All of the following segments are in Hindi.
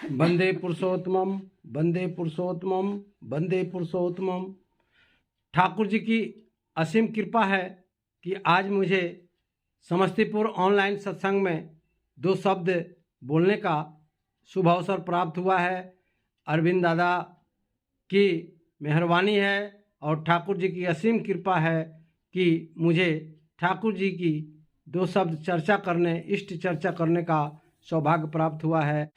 वंदे पुरुषोत्तमम, वंदे पुरुषोत्तमम, वंदे पुरुषोत्तमम। ठाकुर जी की असीम कृपा है कि आज मुझे समस्तीपुर ऑनलाइन सत्संग में 2 शब्द बोलने का शुभ अवसर प्राप्त हुआ है। अरविंद दादा की मेहरबानी है और ठाकुर जी की असीम कृपा है कि मुझे ठाकुर जी की 2 शब्द चर्चा करने, इष्ट चर्चा करने का सौभाग्य प्राप्त हुआ है।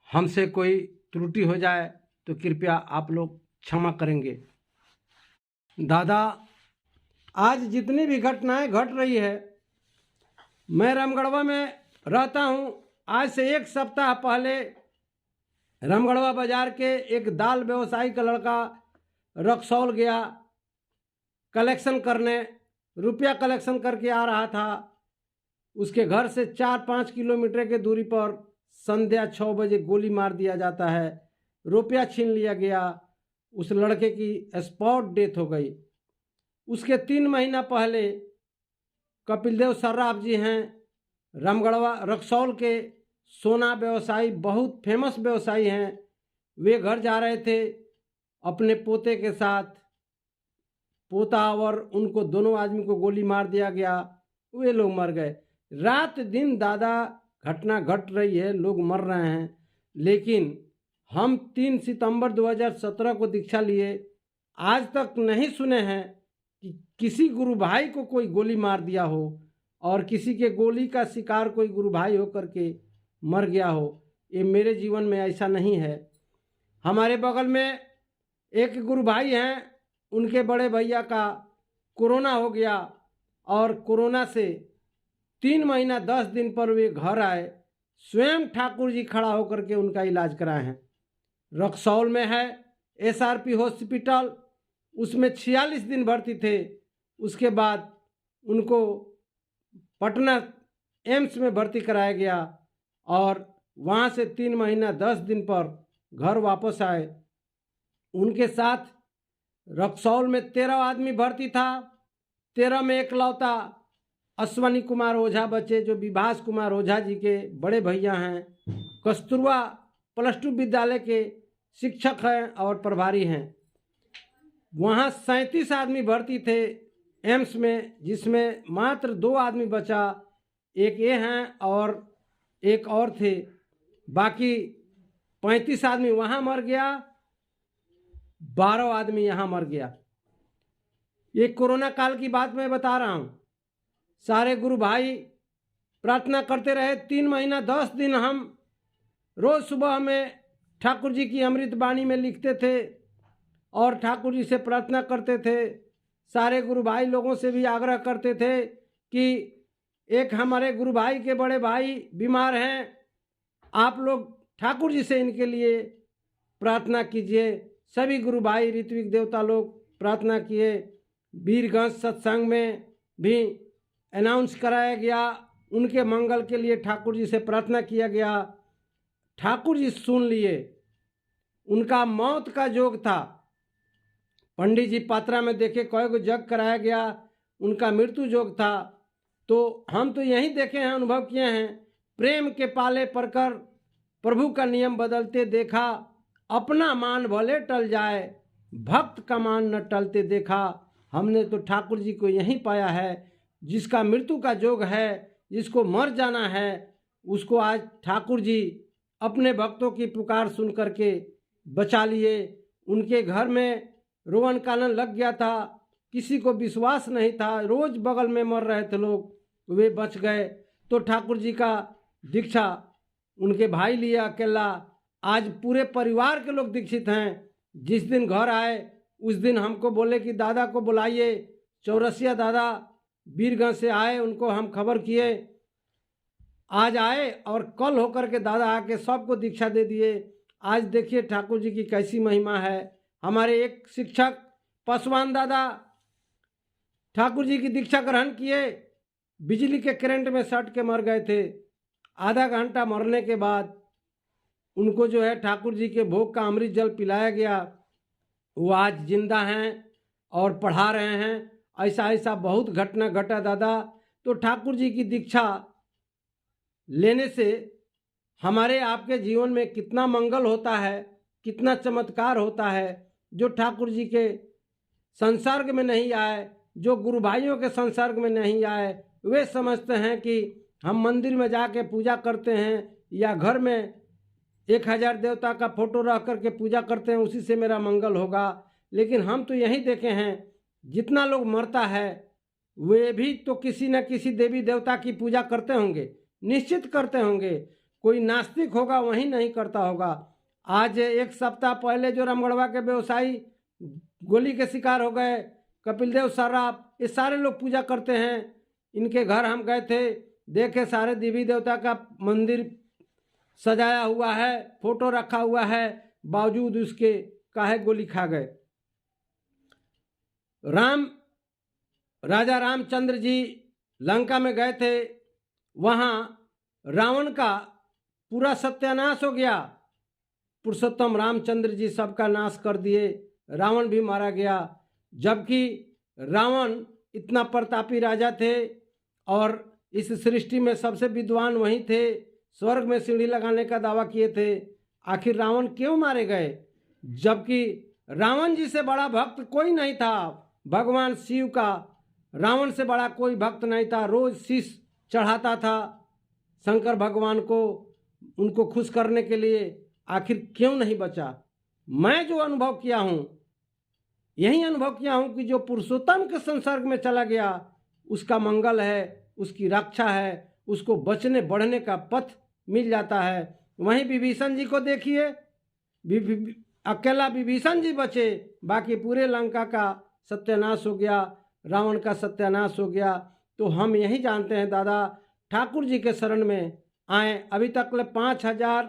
हमसे कोई त्रुटि हो जाए तो कृपया आप लोग क्षमा करेंगे। दादा, आज जितनी भी घटनाएं घट रही है, मैं रामगढ़वा में रहता हूं। आज से 1 सप्ताह पहले रामगढ़वा बाजार के एक दाल व्यवसायी का लड़का रक्सौल गया कलेक्शन करने, रुपया कलेक्शन करके आ रहा था। उसके घर से 4-5 किलोमीटर के दूरी पर संध्या 6 बजे गोली मार दिया जाता है, रुपया छीन लिया गया। उस लड़के की स्पॉट डेथ हो गई। उसके 3 महीना पहले कपिलदेव सर्राफ जी हैं, रामगढ़वा रक्सौल के सोना व्यवसायी, बहुत फेमस व्यवसायी हैं। वे घर जा रहे थे अपने पोते के साथ, पोता और उनको दोनों आदमी को गोली मार दिया गया, वे लोग मर गए। रात दिन दादा घटना घट रही है, लोग मर रहे हैं, लेकिन हम 3 सितंबर 2017 को दीक्षा लिए, आज तक नहीं सुने हैं कि किसी गुरु भाई को कोई गोली मार दिया हो और किसी के गोली का शिकार कोई गुरु भाई होकर के मर गया हो। ये मेरे जीवन में ऐसा नहीं है। हमारे बगल में एक गुरु भाई हैं, उनके बड़े भैया का कोरोना हो गया और कोरोना से 3 महीना 10 दिन पर वे घर आए। स्वयं ठाकुर जी खड़ा होकर के उनका इलाज कराए हैं। रक्सौल में है SRP हॉस्पिटल, उसमें 46 दिन भर्ती थे। उसके बाद उनको पटना एम्स में भर्ती कराया गया और वहाँ से 3 महीना 10 दिन पर घर वापस आए। उनके साथ रक्सौल में 13 आदमी भर्ती था। 13 में एकलौता अश्वनी कुमार ओझा बचे, जो विभास कुमार ओझा जी के बड़े भैया हैं। कस्तूरबा +2 विद्यालय के शिक्षक हैं और प्रभारी हैं। वहाँ 37 आदमी भर्ती थे एम्स में, जिसमें मात्र 2 आदमी बचा, एक ये हैं और एक और थे। बाकी 35 आदमी वहाँ मर गया, 12 आदमी यहाँ मर गया। ये कोरोना काल की बात मैं बता रहा हूँ। सारे गुरु भाई प्रार्थना करते रहे। 3 महीना 10 दिन हम रोज़ सुबह में ठाकुर जी की अमृत वाणी में लिखते थे और ठाकुर जी से प्रार्थना करते थे। सारे गुरु भाई लोगों से भी आग्रह करते थे कि एक हमारे गुरु भाई के बड़े भाई बीमार हैं, आप लोग ठाकुर जी से इनके लिए प्रार्थना कीजिए। सभी गुरु भाई ऋत्विक देवता लोग प्रार्थना किए। वीरगंज सत्संग में भी अनाउंस कराया गया, उनके मंगल के लिए ठाकुर जी से प्रार्थना किया गया। ठाकुर जी सुन लिए। उनका मौत का जोग था। पंडित जी पात्रा में देखे कई को जग कराया गया, उनका मृत्यु जोग था। तो हम तो यही देखे हैं, अनुभव किए हैं। प्रेम के पाले पड़कर प्रभु का नियम बदलते देखा, अपना मान भले टल जाए, भक्त का मान न टलते देखा। हमने तो ठाकुर जी को यहीं पाया है। जिसका मृत्यु का जोग है, जिसको मर जाना है, उसको आज ठाकुर जी अपने भक्तों की पुकार सुन करके बचा लिए। उनके घर में रोवन कालन लग गया था, किसी को विश्वास नहीं था, रोज बगल में मर रहे थे लोग, वे बच गए। तो ठाकुर जी का दीक्षा उनके भाई लिया अकेला। आज पूरे परिवार के लोग दीक्षित हैं। जिस दिन घर आए उस दिन हमको बोले कि दादा को बुलाइए। चौरसिया दादा वीरगंज से आए, उनको हम खबर किए, आज आए और कल होकर के दादा आके सबको दीक्षा दे दिए। आज देखिए ठाकुर जी की कैसी महिमा है। हमारे एक शिक्षक पासवान दादा ठाकुर जी की दीक्षा ग्रहण किए, बिजली के करंट में सट के मर गए थे। आधा घंटा मरने के बाद उनको जो है ठाकुर जी के भोग का अमृत जल पिलाया गया। वो आज जिंदा हैं और पढ़ा रहे हैं। ऐसा ऐसा बहुत घटना घटा दादा। तो ठाकुर जी की दीक्षा लेने से हमारे आपके जीवन में कितना मंगल होता है, कितना चमत्कार होता है। जो ठाकुर जी के संसर्ग में नहीं आए, जो गुरु भाइयों के संसर्ग में नहीं आए, वे समझते हैं कि हम मंदिर में जाके पूजा करते हैं या घर में 1000 देवता का फोटो रख करके पूजा करते हैं, उसी से मेरा मंगल होगा। लेकिन हम तो यही देखे हैं, जितना लोग मरता है वे भी तो किसी न किसी देवी देवता की पूजा करते होंगे, निश्चित करते होंगे। कोई नास्तिक होगा वही नहीं करता होगा। आज 1 सप्ताह पहले जो रामगढ़वा के व्यवसायी गोली के शिकार हो गए, कपिल देव सर्राफ, ये सारे लोग पूजा करते हैं। इनके घर हम गए थे, देखे सारे देवी देवता का मंदिर सजाया हुआ है, फोटो रखा हुआ है, बावजूद उसके काहे गोली खा गए। राजा रामचंद्र जी लंका में गए थे, वहाँ रावण का पूरा सत्यानाश हो गया। पुरुषोत्तम रामचंद्र जी सबका नाश कर दिए, रावण भी मारा गया। जबकि रावण इतना प्रतापी राजा थे और इस सृष्टि में सबसे विद्वान वही थे, स्वर्ग में सीढ़ी लगाने का दावा किए थे। आखिर रावण क्यों मारे गए? जबकि रावण जी से बड़ा भक्त कोई नहीं था, भगवान शिव का रावण से बड़ा कोई भक्त नहीं था। रोज शीश चढ़ाता था शंकर भगवान को, उनको खुश करने के लिए। आखिर क्यों नहीं बचा? मैं जो अनुभव किया हूँ, यही अनुभव किया हूँ कि जो पुरुषोत्तम के संसर्ग में चला गया उसका मंगल है, उसकी रक्षा है, उसको बचने बढ़ने का पथ मिल जाता है। वहीं विभीषण जी को देखिए, अकेला विभीषण जी बचे, बाकी पूरे लंका का सत्यानाश हो गया, रावण का सत्यानाश हो गया। तो हम यही जानते हैं दादा, ठाकुर जी के शरण में आए। अभी तक 5000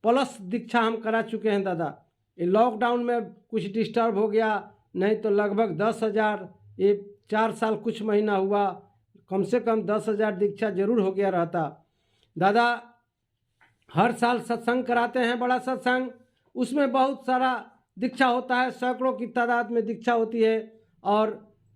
प्लस दीक्षा हम करा चुके हैं दादा। ये लॉकडाउन में कुछ डिस्टर्ब हो गया, नहीं तो लगभग 10,000, ये 4 साल कुछ महीना हुआ, कम से कम 10,000 दीक्षा जरूर हो गया रहता। दादा हर साल सत्संग कराते हैं, बड़ा सत्संग, उसमें बहुत सारा दीक्षा होता है, सैकड़ों की तादाद में दीक्षा होती है। और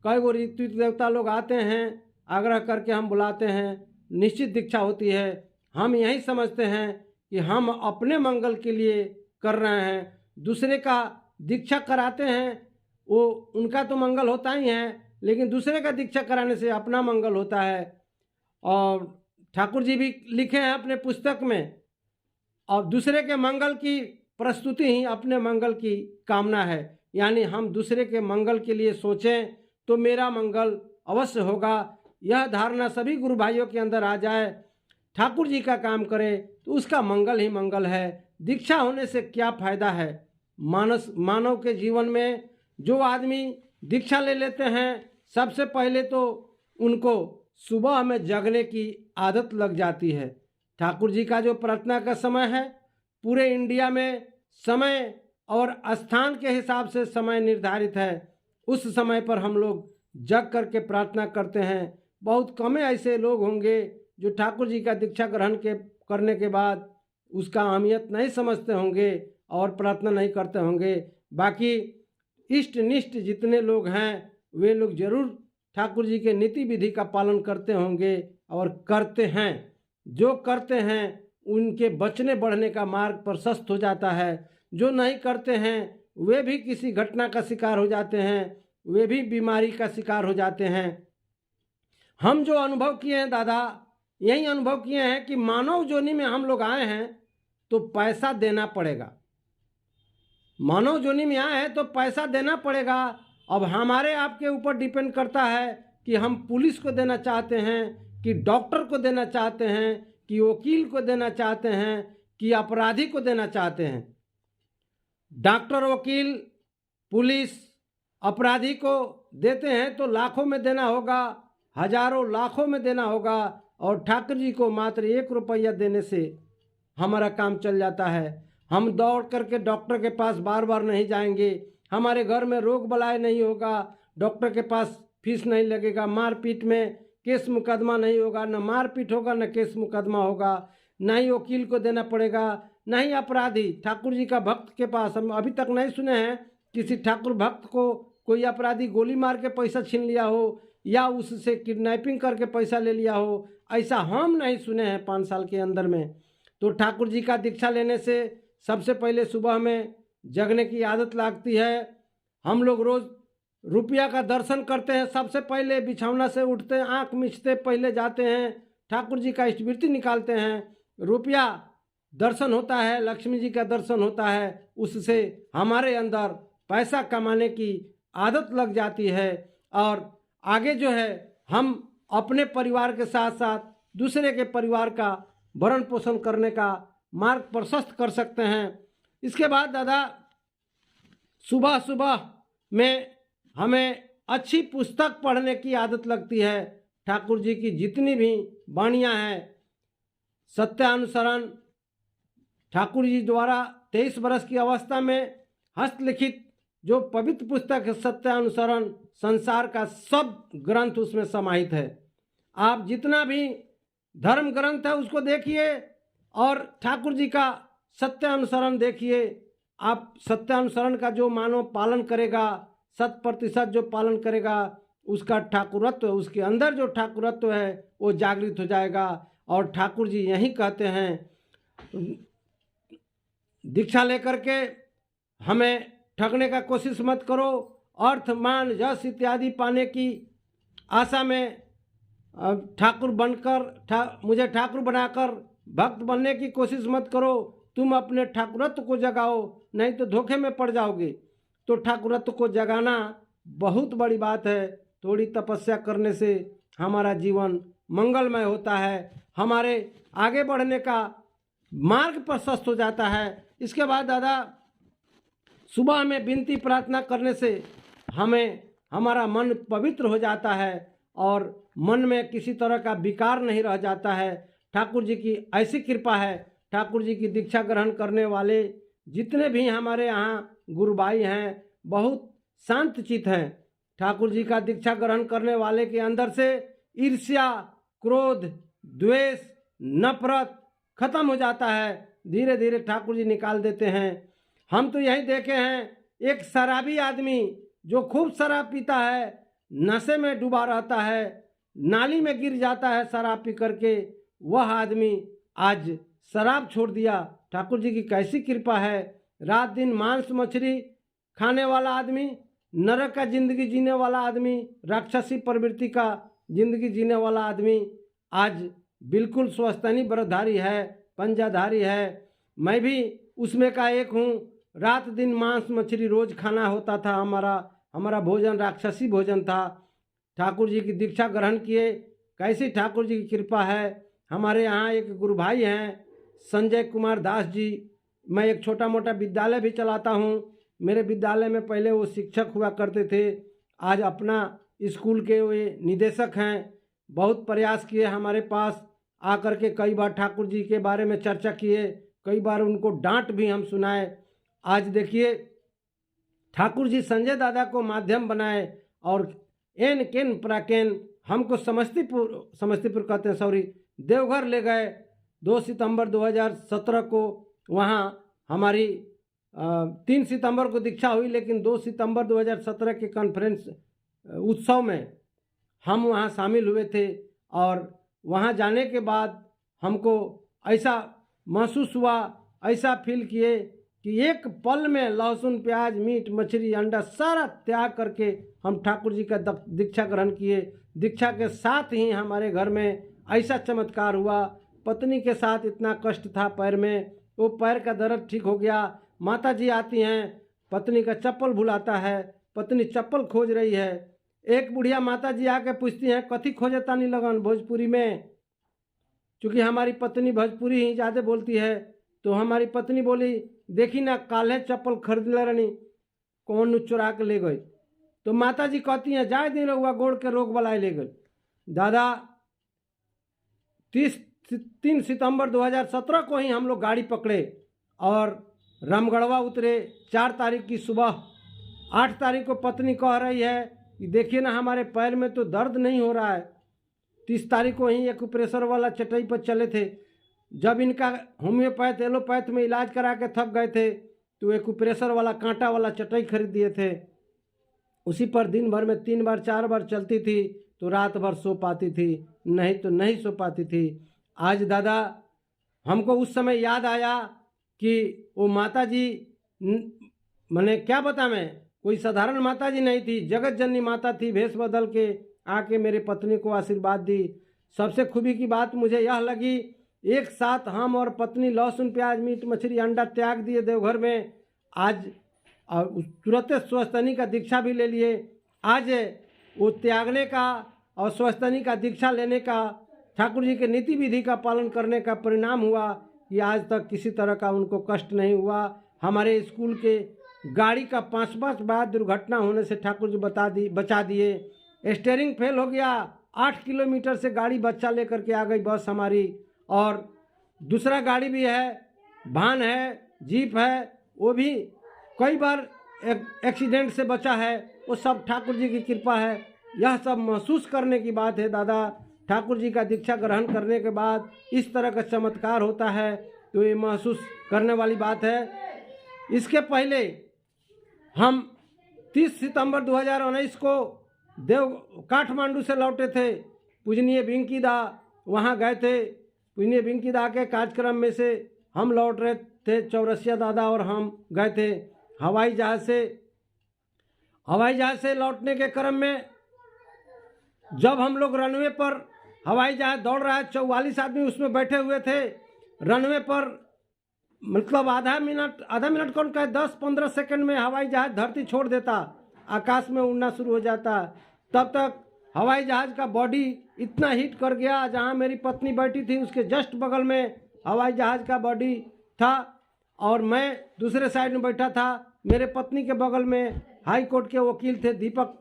कई गो ऋतु देवता लोग आते हैं, आग्रह करके हम बुलाते हैं, निश्चित दीक्षा होती है। हम यही समझते हैं कि हम अपने मंगल के लिए कर रहे हैं, दूसरे का दीक्षा कराते हैं, वो उनका तो मंगल होता ही है, लेकिन दूसरे का दीक्षा कराने से अपना मंगल होता है। और ठाकुर जी भी लिखे हैं अपने पुस्तक में, और दूसरे के मंगल की प्रस्तुति ही अपने मंगल की कामना है। यानी हम दूसरे के मंगल के लिए सोचें तो मेरा मंगल अवश्य होगा। यह धारणा सभी गुरु भाइयों के अंदर आ जाए, ठाकुर जी का काम करे तो उसका मंगल ही मंगल है। दीक्षा होने से क्या फायदा है? मानव के जीवन में जो आदमी दीक्षा ले लेते हैं, सबसे पहले तो उनको सुबह में जगने की आदत लग जाती है। ठाकुर जी का जो प्रार्थना का समय है, पूरे इंडिया में समय और स्थान के हिसाब से समय निर्धारित है। उस समय पर हम लोग जग करके प्रार्थना करते हैं। बहुत कम ऐसे लोग होंगे जो ठाकुर जी का दीक्षा ग्रहण करने के बाद उसका अहमियत नहीं समझते होंगे और प्रार्थना नहीं करते होंगे। बाकी इष्ट निष्ठ जितने लोग हैं वे लोग जरूर ठाकुर जी के नीति विधि का पालन करते होंगे और करते हैं। जो करते हैं उनके बचने बढ़ने का मार्ग प्रशस्त हो जाता है। जो नहीं करते हैं वे भी किसी घटना का शिकार हो जाते हैं, वे भी बीमारी का शिकार हो जाते हैं। हम जो अनुभव किए हैं दादा, यही अनुभव किए हैं कि मानव जोनि में हम लोग आए हैं तो पैसा देना पड़ेगा। मानव जोनि में आए हैं तो पैसा देना पड़ेगा। अब हमारे आपके ऊपर डिपेंड करता है कि हम पुलिस को देना चाहते हैं, कि डॉक्टर को देना चाहते हैं, कि वकील को देना चाहते हैं, कि अपराधी को देना चाहते हैं। डॉक्टर, वकील, पुलिस अपराधी को देते हैं तो लाखों में देना होगा, हजारों लाखों में देना होगा। और ठाकुर जी को मात्र 1 रुपया देने से हमारा काम चल जाता है। हम दौड़ करके डॉक्टर के पास बार बार नहीं जाएंगे, हमारे घर में रोग बलाय नहीं होगा, डॉक्टर के पास फीस नहीं लगेगा, मारपीट में केस मुकदमा नहीं होगा, न मारपीट होगा न केस मुकदमा होगा, न ही वकील को देना पड़ेगा, न ही अपराधी। ठाकुर जी का भक्त के पास हम अभी तक नहीं सुने हैं किसी ठाकुर भक्त को कोई अपराधी गोली मार के पैसा छीन लिया हो या उससे किडनैपिंग करके पैसा ले लिया हो, ऐसा हम नहीं सुने हैं 5 साल के अंदर में। तो ठाकुर जी का दीक्षा लेने से सबसे पहले सुबह में जगने की आदत लगती है। हम लोग रोज़ रुपया का दर्शन करते हैं, सबसे पहले बिछौना से उठते हैं, आँख मिचते पहले जाते हैं, ठाकुर जी का स्मृति निकालते हैं, रुपया दर्शन होता है, लक्ष्मी जी का दर्शन होता है, उससे हमारे अंदर पैसा कमाने की आदत लग जाती है और आगे जो है हम अपने परिवार के साथ साथ दूसरे के परिवार का भरण पोषण करने का मार्ग प्रशस्त कर सकते हैं। इसके बाद दादा सुबह सुबह में हमें अच्छी पुस्तक पढ़ने की आदत लगती है। ठाकुर जी की जितनी भी वाणियाँ हैं, सत्यानुसरण ठाकुर जी द्वारा 23 वर्ष की अवस्था में हस्तलिखित जो पवित्र पुस्तक है सत्यानुसरण, संसार का सब ग्रंथ उसमें समाहित है। आप जितना भी धर्म ग्रंथ है उसको देखिए और ठाकुर जी का सत्यानुसरण देखिए। आप सत्यानुसरण का जो मानव पालन करेगा, 100% जो पालन करेगा, उसका ठाकुरत्व, उसके अंदर जो ठाकुरत्व है वो जागृत हो जाएगा। और ठाकुर जी यही कहते हैं, दीक्षा लेकर के हमें ठगने का कोशिश मत करो, अर्थ मान यश इत्यादि पाने की आशा में ठाकुर बनकर मुझे ठाकुर बनाकर भक्त बनने की कोशिश मत करो। तुम अपने ठाकुरत्व को जगाओ, नहीं तो धोखे में पड़ जाओगे। तो ठाकुरत्व को जगाना बहुत बड़ी बात है। थोड़ी तपस्या करने से हमारा जीवन मंगलमय होता है, हमारे आगे बढ़ने का मार्ग प्रशस्त हो जाता है। इसके बाद दादा सुबह में विनती प्रार्थना करने से हमें हमारा मन पवित्र हो जाता है और मन में किसी तरह का विकार नहीं रह जाता है। ठाकुर जी की ऐसी कृपा है, ठाकुर जी की दीक्षा ग्रहण करने वाले जितने भी हमारे यहाँ गुरु भाई हैं बहुत शांत चित हैं। ठाकुर जी का दीक्षा ग्रहण करने वाले के अंदर से ईर्ष्या, क्रोध, द्वेष, नफरत खत्म हो जाता है, धीरे धीरे ठाकुर जी निकाल देते हैं। हम तो यही देखे हैं, एक शराबी आदमी जो खूब शराब पीता है, नशे में डूबा रहता है, नाली में गिर जाता है शराब पी करके, वह आदमी आज शराब छोड़ दिया। ठाकुर जी की कैसी कृपा है। रात दिन मांस मछली खाने वाला आदमी, नरक का जिंदगी जीने वाला आदमी, राक्षसी प्रवृत्ति का जिंदगी जीने वाला आदमी आज बिल्कुल स्वस्थनी व्रतधारी है, पंजाधारी है। मैं भी उसमें का एक हूँ। रात दिन मांस मछली रोज खाना होता था, हमारा भोजन राक्षसी भोजन था। ठाकुर जी की दीक्षा ग्रहण किए, कैसी ठाकुर जी की कृपा है। हमारे यहाँ एक गुरु भाई हैं संजय कुमार दास जी, मैं एक छोटा मोटा विद्यालय भी चलाता हूँ। मेरे विद्यालय में पहले वो शिक्षक हुआ करते थे, आज अपना स्कूल के वे निदेशक हैं। बहुत प्रयास किए, हमारे पास आकर के कई बार ठाकुर जी के बारे में चर्चा किए, कई बार उनको डांट भी हम सुनाए। आज देखिए ठाकुर जी संजय दादा को माध्यम बनाए और एन केन प्राकेन हमको समस्तीपुर कहते हैं, सॉरी, देवघर ले गए। 2 सितंबर 2017 को वहाँ हमारी 3 सितंबर को दीक्षा हुई, लेकिन 2 सितंबर 2017 के कॉन्फ्रेंस उत्सव में हम वहाँ शामिल हुए थे। और वहाँ जाने के बाद हमको ऐसा महसूस हुआ, ऐसा फील किए कि एक पल में लहसुन, प्याज, मीट, मछली, अंडा सारा त्याग करके हम ठाकुर जी का दीक्षा ग्रहण किए। दीक्षा के साथ ही हमारे घर में ऐसा चमत्कार हुआ। पत्नी के साथ इतना कष्ट था पैर में, वो पैर का दर्द ठीक हो गया। माता जी आती हैं, पत्नी का चप्पल भुलाता है, पत्नी चप्पल खोज रही है। एक बुढ़िया माता जी आके पूछती हैं, कथी खोजे तानी लगन भोजपुरी में, क्योंकि हमारी पत्नी भोजपुरी ही ज़्यादा बोलती है। तो हमारी पत्नी बोली, देखी ना काल्हे चप्पल खरीद ले रही, कौन चुरा के ले गई। तो माता जी कहती हैं, जाए दिन रहुआ गोड़ के रोग बलाए ले गई। दादा 3 सितंबर 2017 को ही हम लोग गाड़ी पकड़े और रामगढ़वा उतरे। 4 तारीख की सुबह, 8 तारीख को पत्नी कह रही है कि देखिए ना हमारे पैर में तो दर्द नहीं हो रहा है। 30 तारीख को ही एक प्रेशर वाला चटाई पर चले थे। जब इनका होम्योपैथ एलोपैथ में इलाज करा के थक गए थे तो एक प्रेशर वाला कांटा वाला चटाई खरीद दिए थे। उसी पर दिन भर में 3 बार 4 बार चलती थी तो रात भर सो पाती थी, नहीं तो नहीं सो पाती थी। आज दादा हमको उस समय याद आया कि वो माता जी मैंने क्या बता, मैं कोई साधारण माता जी नहीं थी, जगत जननी माता थी। भेष बदल के आके मेरे पत्नी को आशीर्वाद दी। सबसे खूबी की बात मुझे यह लगी, एक साथ हम और पत्नी लहसुन प्याज मीट मछली अंडा त्याग दिए देवघर में। आज तुरंत स्वस्थनी का दीक्षा भी ले लिए। आज वो त्यागने का और स्वस्थनी का दीक्षा लेने का, ठाकुर जी के नीति विधि का पालन करने का परिणाम हुआ कि आज तक किसी तरह का उनको कष्ट नहीं हुआ। हमारे स्कूल के गाड़ी का 5-5 बार दुर्घटना होने से ठाकुर जी बचा दिए। स्टीयरिंग फेल हो गया, 8 किलोमीटर से गाड़ी बच्चा लेकर के आ गई बस हमारी। और दूसरा गाड़ी भी है, वाहन है, जीप है, वो भी कई बार एक्सीडेंट से बचा है। वो सब ठाकुर जी की कृपा है। यह सब महसूस करने की बात है दादा। ठाकुर जी का दीक्षा ग्रहण करने के बाद इस तरह का चमत्कार होता है, तो ये महसूस करने वाली बात है। इसके पहले हम 30 सितंबर 2019 को काठमांडू से लौटे थे। पूजनीय बिंकी दा वहाँ गए थे। पूजनीय बिंकी दा के कार्यक्रम में से हम लौट रहे थे, चौरसिया दादा और हम गए थे हवाई जहाज़ से लौटने के क्रम में जब हम लोग रनवे पर, हवाई जहाज़ दौड़ रहा है, 44 आदमी उसमें बैठे हुए थे। रनवे पर मतलब आधा मिनट कौन कहे, 10-15 सेकंड में हवाई जहाज़ धरती छोड़ देता, आकाश में उड़ना शुरू हो जाता। तब तक हवाई जहाज़ का बॉडी इतना हीट कर गया, जहाँ मेरी पत्नी बैठी थी उसके जस्ट बगल में हवाई जहाज़ का बॉडी था और मैं दूसरे साइड में बैठा था। मेरे पत्नी के बगल में हाई कोर्ट के वकील थे दीपक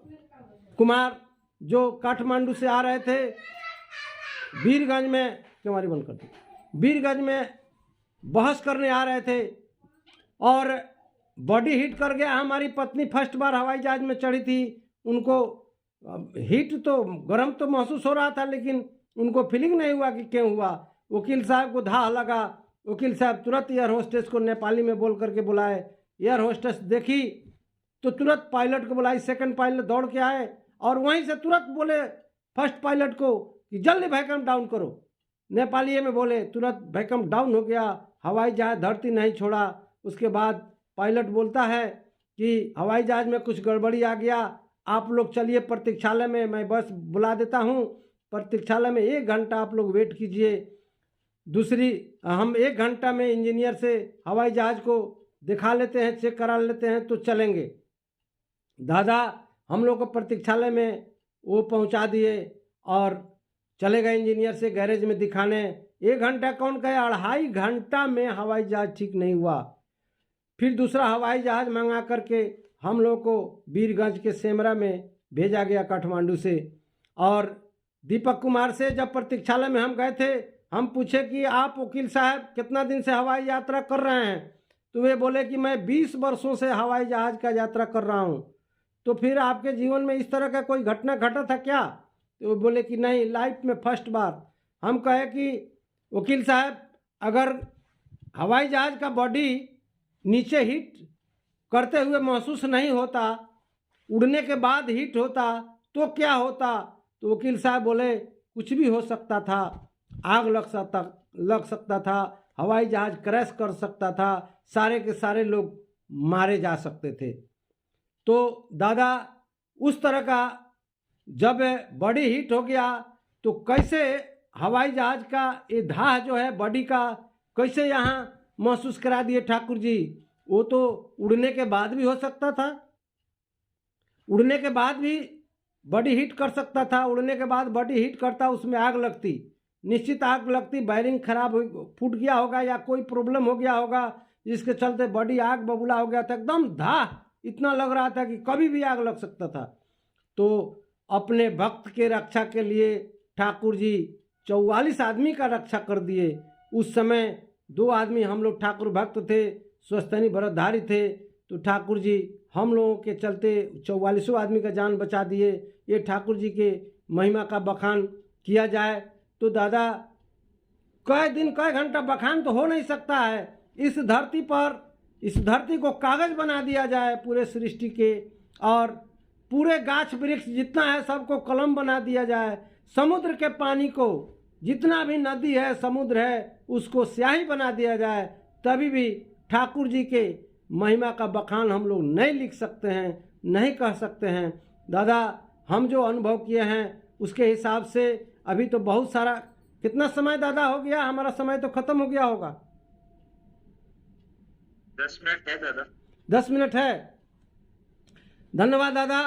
कुमार, जो काठमांडू से आ रहे थे। वीरगंज में क्यों बंद कर दी, वीरगंज में बहस करने आ रहे थे और बॉडी हीट कर गया। हमारी पत्नी फर्स्ट बार हवाई जहाज में चढ़ी थी, उनको हीट तो गर्म तो महसूस हो रहा था, लेकिन उनको फीलिंग नहीं हुआ कि क्यों हुआ। वकील साहब को धाह लगा। वकील साहब तुरंत एयर होस्टेस को नेपाली में बोल करके बुलाए। एयर होस्टेस देखी तो तुरंत पायलट को बुलाई। सेकंड पायलट दौड़ के आए और वहीं से तुरंत बोले फर्स्ट पायलट को कि जल्दी वैकम डाउन करो। नेपाली में बोले, तुरंत वैकम डाउन हो गया, हवाई जहाज धरती नहीं छोड़ा। उसके बाद पायलट बोलता है कि हवाई जहाज में कुछ गड़बड़ी आ गया, आप लोग चलिए प्रतीक्षालय में, मैं बस बुला देता हूँ। प्रतीक्षालय में 1 घंटा आप लोग वेट कीजिए। हम 1 घंटा में इंजीनियर से हवाई जहाज को दिखा लेते हैं, चेक करा लेते हैं, तो चलेंगे। दादा हम लोग को प्रतीक्षालय में वो पहुंचा दिए और चले गए इंजीनियर से गैरेज में दिखाने। 1 घंटा कौन कहे, 2.5 घंटा में हवाई जहाज ठीक नहीं हुआ। फिर दूसरा हवाई जहाज मंगा करके हम लोग को वीरगंज के सेमरा में भेजा गया काठमांडू से। और दीपक कुमार से जब प्रतीक्षालय में हम गए थे, हम पूछे कि आप वकील साहब कितना दिन से हवाई यात्रा कर रहे हैं, तो वे बोले कि मैं 20 वर्षों से हवाई जहाज का यात्रा कर रहा हूँ। तो फिर आपके जीवन में इस तरह का कोई घटना घटा था क्या? तो वो बोले कि नहीं, लाइफ में फर्स्ट बार। हम कहे कि वकील साहब अगर हवाई जहाज का बॉडी नीचे हीट करते हुए महसूस नहीं होता, उड़ने के बाद हीट होता तो क्या होता? तो वकील साहब बोले कुछ भी हो सकता था, आग लग सकता था, हवाई जहाज क्रैश कर सकता था, सारे के सारे लोग मारे जा सकते थे। तो दादा उस तरह का जब बॉडी हीट हो गया तो कैसे हवाई जहाज का ये धाह जो है बॉडी का कैसे यहाँ महसूस करा दिए ठाकुर जी। वो तो उड़ने के बाद भी हो सकता था, उड़ने के बाद भी बॉडी हीट कर सकता था। उड़ने के बाद बॉडी हीट करता, उसमें आग लगती, निश्चित आग लगती, वायरिंग खराब फूट गया होगा या कोई प्रॉब्लम हो गया होगा जिसके चलते बॉडी आग बबूला हो गया था। एकदम धाह इतना लग रहा था कि कभी भी आग लग सकता था। तो अपने भक्त के रक्षा के लिए ठाकुर जी 44 आदमी का रक्षा कर दिए। उस समय 2 आदमी हम लोग ठाकुर भक्त थे, स्वस्थनी भरतधारी थे, तो ठाकुर जी हम लोगों के चलते 44 आदमी का जान बचा दिए। ये ठाकुर जी के महिमा का बखान किया जाए तो दादा कई दिन कई घंटा बखान तो हो नहीं सकता है। इस धरती पर, इस धरती को कागज बना दिया जाए पूरे सृष्टि के, और पूरे गाछ वृक्ष जितना है सबको कलम बना दिया जाए, समुद्र के पानी को जितना भी नदी है, समुद्र है, उसको स्याही बना दिया जाए, तभी भी ठाकुर जी के महिमा का बखान हम लोग नहीं लिख सकते हैं, नहीं कह सकते हैं। दादा, हम जो अनुभव किए हैं उसके हिसाब से अभी तो बहुत सारा, कितना समय दादा हो गया? हमारा समय तो खत्म हो गया होगा। 10 मिनट है दादा। 10 मिनट है। धन्यवाद दादा।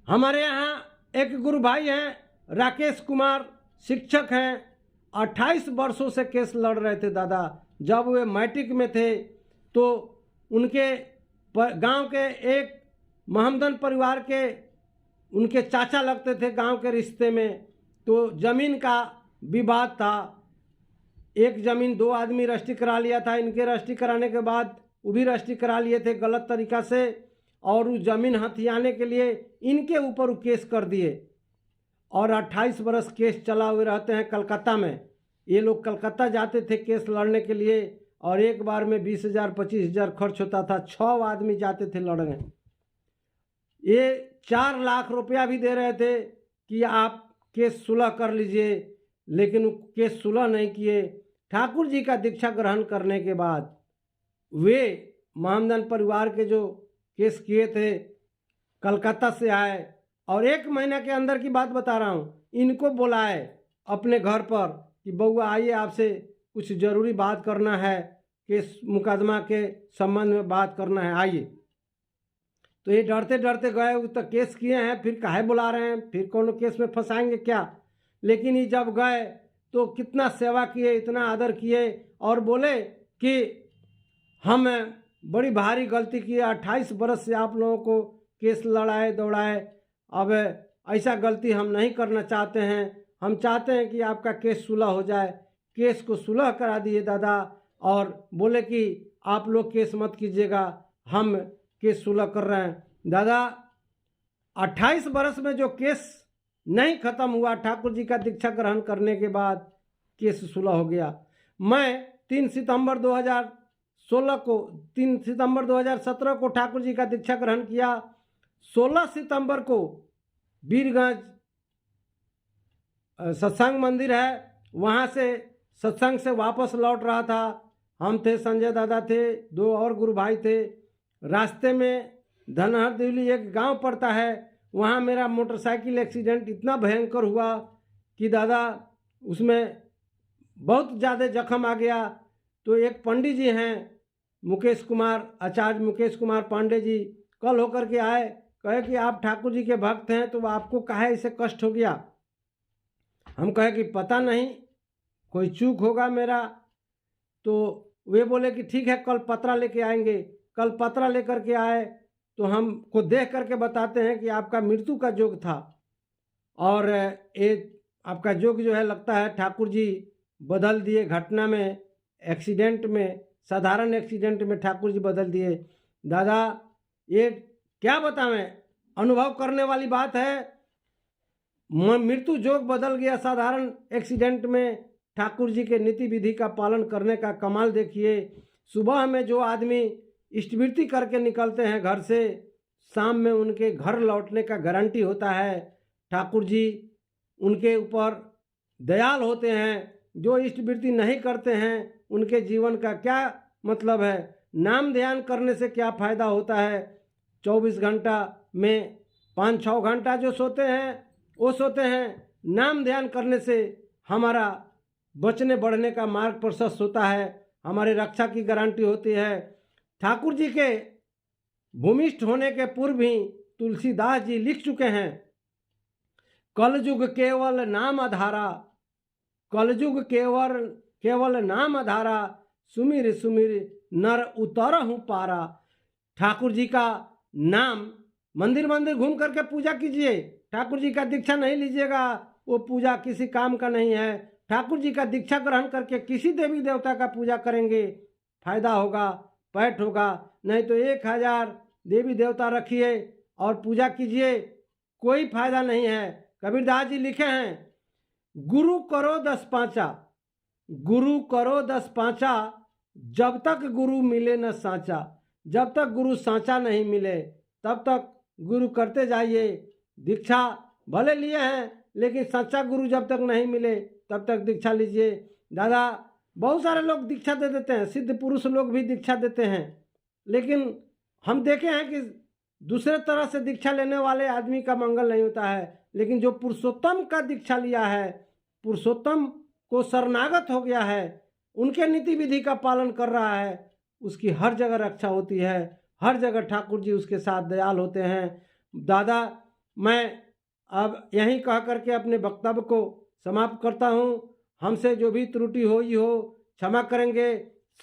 हमारे यहाँ एक गुरु भाई हैं, राकेश कुमार, शिक्षक हैं। 28 वर्षों से केस लड़ रहे थे दादा। जब वे मैट्रिक में थे तो उनके गांव के एक महमदन परिवार के उनके चाचा लगते थे गांव के रिश्ते में, तो ज़मीन का विवाद था। एक ज़मीन 2 आदमी रजिस्ट्री करा लिया था, इनके रजिस्ट्री कराने के बाद वो भी रजिस्ट्री करा लिए थे गलत तरीक़ा से, और उस ज़मीन हथियाने के लिए इनके ऊपर वो केस कर दिए, और 28 बरस केस चला हुए रहते हैं कलकत्ता में। ये लोग कलकत्ता जाते थे केस लड़ने के लिए, और एक बार में 20,000 25,000 खर्च होता था। 6 आदमी जाते थे लड़ने। ये 4 लाख रुपया भी दे रहे थे कि आप केस सुलह कर लीजिए, लेकिन वो केस सुलह नहीं किए। ठाकुर जी का दीक्षा ग्रहण करने के बाद वे महमदन परिवार के जो केस किए थे कलकत्ता से आए, और 1 महीना के अंदर की बात बता रहा हूँ, इनको बुलाए अपने घर पर कि बउआ आइए, आपसे कुछ ज़रूरी बात करना है, केस मुकदमा के संबंध में बात करना है, आइए। तो ये डरते डरते गए, वो तो केस किए हैं, फिर काहे बुला रहे हैं, फिर कौन केस में फंसाएंगे क्या। लेकिन ये जब गए तो कितना सेवा किए, इतना आदर किए, और बोले कि हम बड़ी भारी गलती की, 28 बरस से आप लोगों को केस लड़ाए दौड़ाए, अब ऐसा गलती हम नहीं करना चाहते हैं। हम चाहते हैं कि आपका केस सुलह हो जाए। केस को सुलह करा दिए दादा, और बोले कि आप लोग केस मत कीजिएगा, हम केस सुलह कर रहे हैं। दादा, 28 बरस में जो केस नहीं ख़त्म हुआ, ठाकुर जी का दीक्षा ग्रहण करने के बाद केस सुलह हो गया। मैं 3 सितंबर 2016 को 3 सितंबर 2017 को ठाकुर जी का दीक्षा ग्रहण किया। 16 सितंबर को वीरगंज सत्संग मंदिर है, वहाँ से सत्संग से वापस लौट रहा था। हम थे, संजय दादा थे, 2 और गुरु भाई थे। रास्ते में धनहर दिवली एक गांव पड़ता है, वहाँ मेरा मोटरसाइकिल एक्सीडेंट इतना भयंकर हुआ कि दादा उसमें बहुत ज़्यादा जख्म आ गया। तो एक पंडित जी हैं, मुकेश कुमार, आचार्य मुकेश कुमार पांडे जी, कल होकर के आए, कहे कि आप ठाकुर जी के भक्त हैं, तो आपको काहे ऐसे कष्ट हो गया। हम कहे कि पता नहीं, कोई चूक होगा मेरा। तो वे बोले कि ठीक है, कल पतरा लेके आएंगे। कल पतरा लेकर के आए तो हमको देख करके बताते हैं कि आपका मृत्यु का योग था, और ये आपका योग जो है लगता है ठाकुर जी बदल दिए घटना में, एक्सीडेंट में, साधारण एक्सीडेंट में ठाकुर जी बदल दिए। दादा, ये क्या बतावें, अनुभव करने वाली बात है। मृत्यु योग बदल गया साधारण एक्सीडेंट में। ठाकुर जी के नीति विधि का पालन करने का कमाल देखिए। सुबह में जो आदमी इष्टवृत्ति करके निकलते हैं घर से, शाम में उनके घर लौटने का गारंटी होता है। ठाकुर जी उनके ऊपर दयाल होते हैं। जो इष्टवृत्ति नहीं करते हैं उनके जीवन का क्या मतलब है। नाम ध्यान करने से क्या फ़ायदा होता है। 24 घंटा में 5-6 घंटा जो सोते हैं वो सोते हैं। नाम ध्यान करने से हमारा बचने बढ़ने का मार्ग प्रशस्त होता है, हमारे रक्षा की गारंटी होती है। ठाकुर जी के भूमिष्ठ होने के पूर्व ही तुलसीदास जी लिख चुके हैं, कलयुग केवल नाम आधारा, कलयुग केवल नाम आधारा, सुमिर सुमिर नर उतरहु पारा। ठाकुर जी का नाम, मंदिर मंदिर घूम करके पूजा कीजिए, ठाकुर जी का दीक्षा नहीं लीजिएगा, वो पूजा किसी काम का नहीं है। ठाकुर जी का दीक्षा ग्रहण करके किसी देवी देवता का पूजा करेंगे, फायदा होगा, पैठ होगा। नहीं तो 1000 देवी देवता रखिए और पूजा कीजिए, कोई फायदा नहीं है। कबीरदास जी लिखे हैं, गुरु करो 10 पाँचा, गुरु करो 10 पाँचा, जब तक गुरु मिले न साँचा। जब तक गुरु साँचा नहीं मिले तब तक गुरु करते जाइए। दीक्षा भले लिए हैं लेकिन सच्चा गुरु जब तक नहीं मिले तब तक दीक्षा लीजिए। दादा बहुत सारे लोग दीक्षा दे देते हैं, सिद्ध पुरुष लोग भी दीक्षा देते हैं, लेकिन हम देखे हैं कि दूसरे तरह से दीक्षा लेने वाले आदमी का मंगल नहीं होता है। लेकिन जो पुरुषोत्तम का दीक्षा लिया है, पुरुषोत्तम को शरणागत हो गया है, उनके नीति विधि का पालन कर रहा है, उसकी हर जगह रक्षा होती है, हर जगह ठाकुर जी उसके साथ दयाल होते हैं। दादा मैं अब यहीं कह करके अपने वक्तव्य को समाप्त करता हूँ। हमसे जो भी त्रुटि हुई हो क्षमा करेंगे।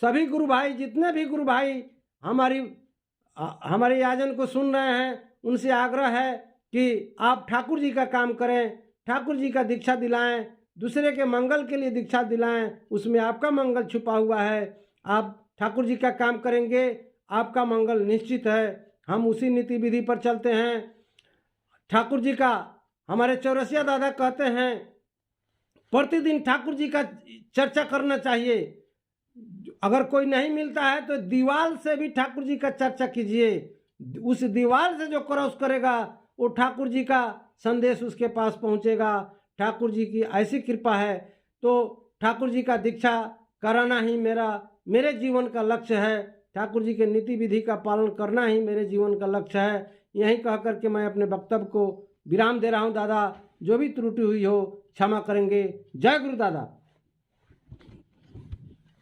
सभी गुरु भाई, जितने भी गुरु भाई हमारे याजन को सुन रहे हैं, उनसे आग्रह है कि आप ठाकुर जी का काम करें, ठाकुर जी का दीक्षा दिलाएं, दूसरे के मंगल के लिए दीक्षा दिलाएं, उसमें आपका मंगल छुपा हुआ है। आप ठाकुर जी का काम करेंगे, आपका मंगल निश्चित है। हम उसी नीति विधि पर चलते हैं। ठाकुर जी का, हमारे चौरसिया दादा कहते हैं, प्रतिदिन ठाकुर जी का चर्चा करना चाहिए। अगर कोई नहीं मिलता है तो दीवार से भी ठाकुर जी का चर्चा कीजिए। उस दीवार से जो क्रॉस करेगा वो ठाकुर जी का संदेश उसके पास पहुंचेगा। ठाकुर जी की ऐसी कृपा है, तो ठाकुर जी का दीक्षा कराना ही मेरे जीवन का लक्ष्य है। ठाकुर जी के नीति विधि का पालन करना ही मेरे जीवन का लक्ष्य है। यही कह करके मैं अपने वक्तव्य को विराम दे रहा हूँ। दादा जो भी त्रुटि हुई हो क्षमा करेंगे। जय गुरु दादा।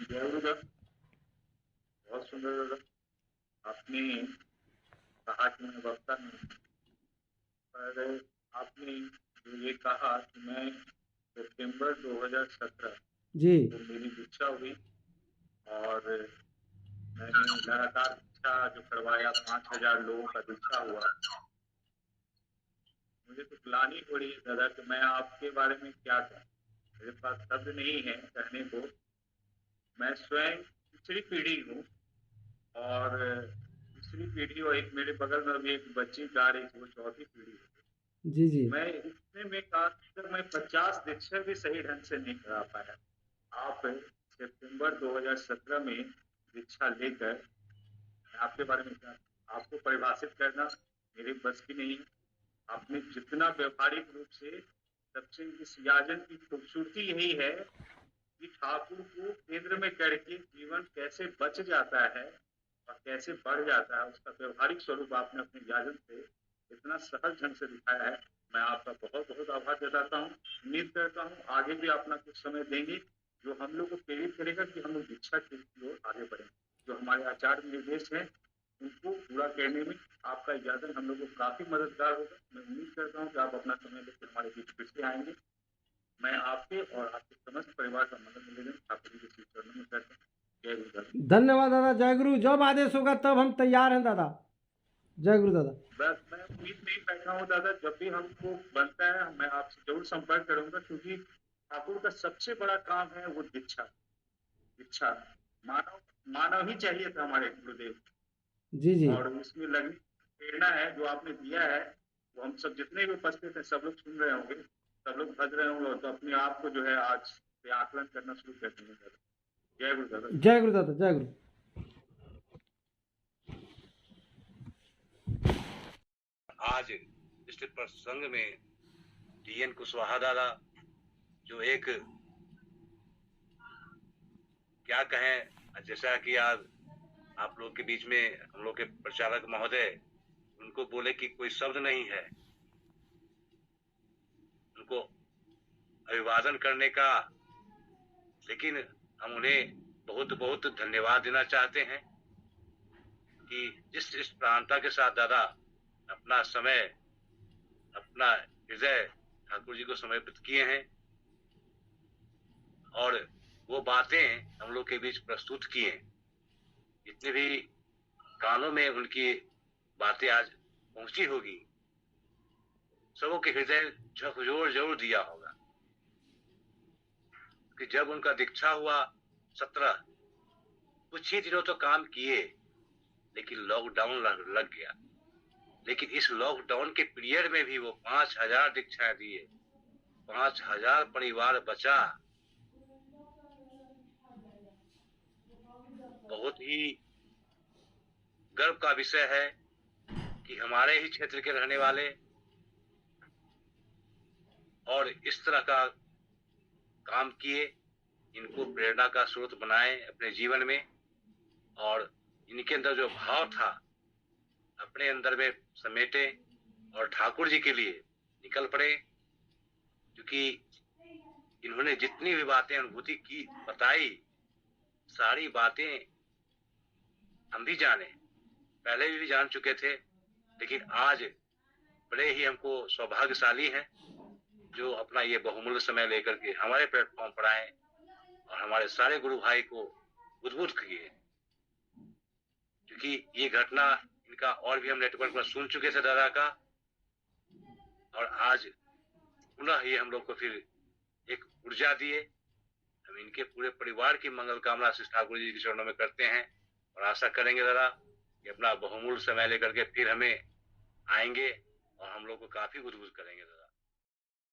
जय गुरु दादा, बहुत सुंदर दादा। आपने कहा कि मैं वक्ता नहीं, पर आपने जो ये कहा कि मैं सितंबर 2017 जी तो मेरी दीक्षा हुई और मैंने लगातार दीक्षा जो करवाया, 5000 लोगों का दीक्षा हुआ। मुझे तो ग्लानि हो रही है दादा कि मैं आपके बारे में क्या कहूँ, मेरे पास शब्द नहीं है कहने को। मैं स्वयं तीसरी पीढ़ी हूँ और तीसरी पीढ़ी, और एक मेरे बगल में भी एक बच्ची गा रही थी, वो चौथी पीढ़ी है। जी जी मैं इतने में कहा तक मैं 50 दीक्षा भी सही ढंग से नहीं करा पाया। आप सितंबर 2017 में दीक्षा लेकर, मैं आपके बारे में क्या, आपको परिभाषित करना मेरे बस की नहीं। आपने जितना व्यवहारिक रूप से, सबसे इस याजन की खूबसूरती यही है कि ठाकुर को केंद्र में करके जीवन कैसे बच जाता है और कैसे बढ़ जाता है, उसका व्यवहारिक स्वरूप आपने अपने याजन से इतना सहज ढंग से दिखाया है। मैं आपका बहुत बहुत आभार जताता हूँ। उम्मीद करता हूँ आगे भी अपना कुछ समय देंगे, जो हम लोग को प्रेरित करेगा कि हम लोग दीक्षा की ओर आगे बढ़ें। जो हमारे आचार्य निर्देश हैं उनको पूरा करने में आपका याजन हम लोग को काफी मददगार होगा। मैं उम्मीद करता हूँ कि आप अपना समय लेकर हमारे बीच फिर से आएंगे। मैं आपके और आपके समस्त परिवार का मंगल निवेदन ठाकुर जी के श्री चरणों में करता हूँ। जय गुरु दादा। धन्यवाद दादा। जय गुरु। जब आदेश होगा तब हम तैयार हैं दादा। जय गुरु दादा। बस मैं उम्मीद नहीं बैठा हूँ दादा, जब भी हमको बनता है मैं आपसे जरूर संपर्क करूंगा, क्योंकि ठाकुर का सबसे बड़ा काम है वो दीक्षा। दीक्षा मानव मानव ही चाहिए था हमारे गुरुदेव, जी जी और उसमें लगने की प्रेरणा है जो आपने दिया है, वो हम सब जितने भी उपस्थित हैं सब लोग सुन रहे होंगे, सब लोग भज रहे होंगे, तो अपने आप को जो है आज से आकलन करना शुरू कर देंगे दादा। जय गुरु दादा। जय गुरु दादा। जय गुरु। आज इस प्रसंग में DN कुशवाहा दादा, जो एक क्या कहें, जैसा कि आज आप लोग के बीच में हम लोग के प्रचारक महोदय उनको बोले कि कोई शब्द नहीं है उनको अभिवादन करने का, लेकिन हम उन्हें बहुत बहुत धन्यवाद देना चाहते हैं कि जिस प्राणता के साथ दादा अपना समय, अपना हृदय ठाकुर जी को समर्पित किए हैं और वो बातें हम लोग के बीच प्रस्तुत किए। जितने भी कानों में उनकी बातें आज पहुंची होगी, सबों के हृदय झकझोर जरूर दिया होगा कि जब उनका दीक्षा हुआ 17 कुछ ही दिनों तो काम किए, लेकिन लॉकडाउन लग गया। लेकिन इस लॉकडाउन के पीरियड में भी वो 5000 दीक्षाएं दिए, 5000 परिवार बचा। बहुत ही गर्व का विषय है कि हमारे ही क्षेत्र के रहने वाले और इस तरह का काम किए, इनको प्रेरणा का स्रोत बनाए अपने जीवन में, और इनके अंदर जो भाव था अपने अंदर में समेटे और ठाकुर जी के लिए निकल पड़े। क्योंकि इन्होंने जितनी भी बातें अनुभूति की बताई, सारी बातें हम भी जाने, पहले भी जान चुके थे, लेकिन आज बड़े ही हमको सौभाग्यशाली हैं जो अपना ये बहुमूल्य समय लेकर के हमारे प्लेटफॉर्म पर आए और हमारे सारे गुरु भाई को उद्बुद्ध किए। क्योंकि ये घटना इनका और भी हम नेटवर्क पर सुन चुके थे दादा का, और आज पुनः ये हम लोग को फिर एक ऊर्जा दिए। हम इनके पूरे परिवार की मंगल कामना श्री ठाकुर जी के चरणों में करते हैं और आशा करेंगे दादा कि अपना बहुमूल्य समय लेकर के फिर हमें आएंगे और हम लोग को काफी उद्बुद्ध करेंगे दादा।